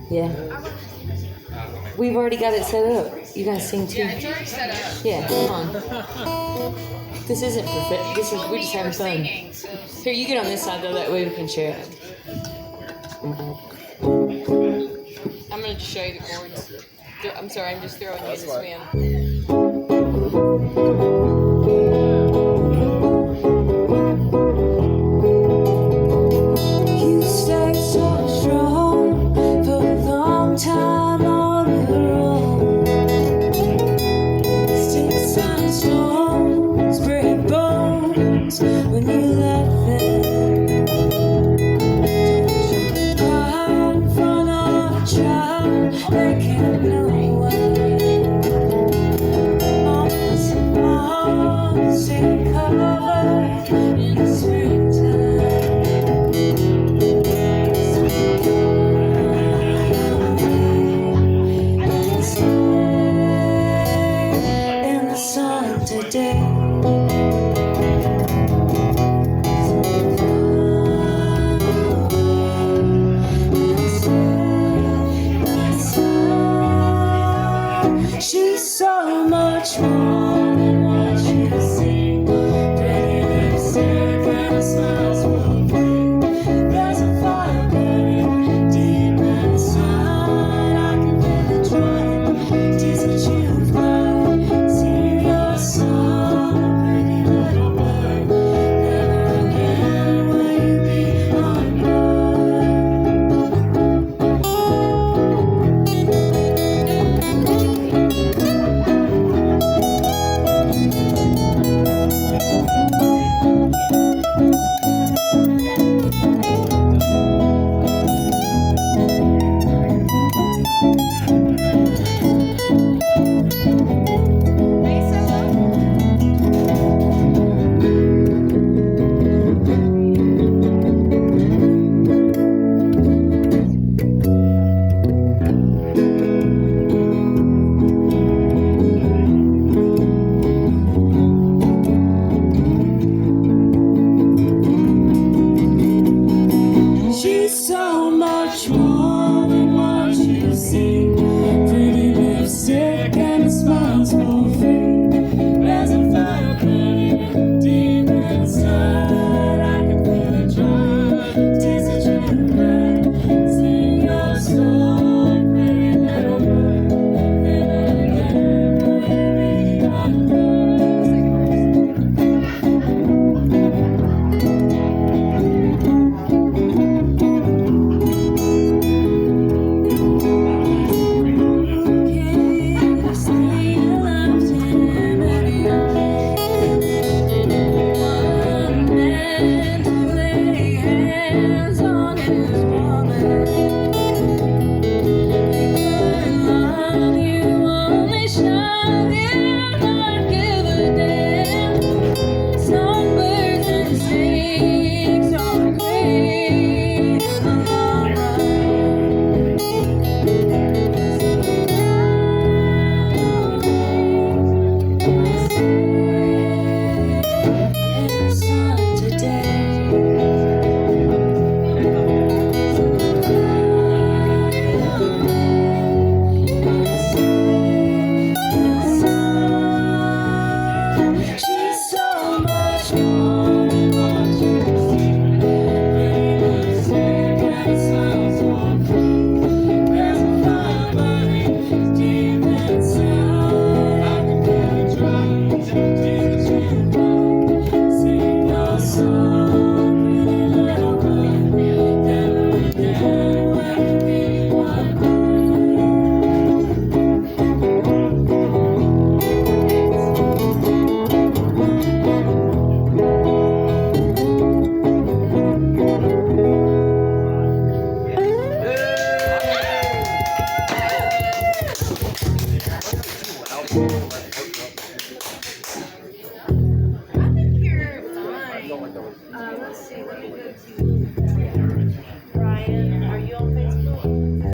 Yeah. We've already got it set up. You guys sing too? Yeah, it's already set up. Yeah, come on. This isn't perfect. We're just having fun. Here, you get on this side though, that way we can share it. I'm gonna just show you the chords. I'm sorry, I'm just throwing you this man. You stayed so strong for a long time on your own. Sticks and stones break bones when you left them. Don't you cry in front of a child that can't know why. Almost take cover in the springtime. In the sun today. She's so much more than what you see. Pretty lipstick and a smile's moving. There's a fire burning deep inside. I can feel the joy. Tears that you cry. Sing your song, pretty little bird. Never again will you be unheard. She's so much more than what you see. Pretty lipstick and a smile's moving. There's a fire burning deep inside. I can feel the joy. Tears that you cry. Sing your song, pretty little bird. Never again will you be Songbirds and snakes on the grave along in the sun today. She's so much more than what you see. Pretty lipstick and a smile's moving. There's a fire burning deep inside. I can feel the joy. Tears that you cry. Sing your song, pretty little bird. Never again will you be one.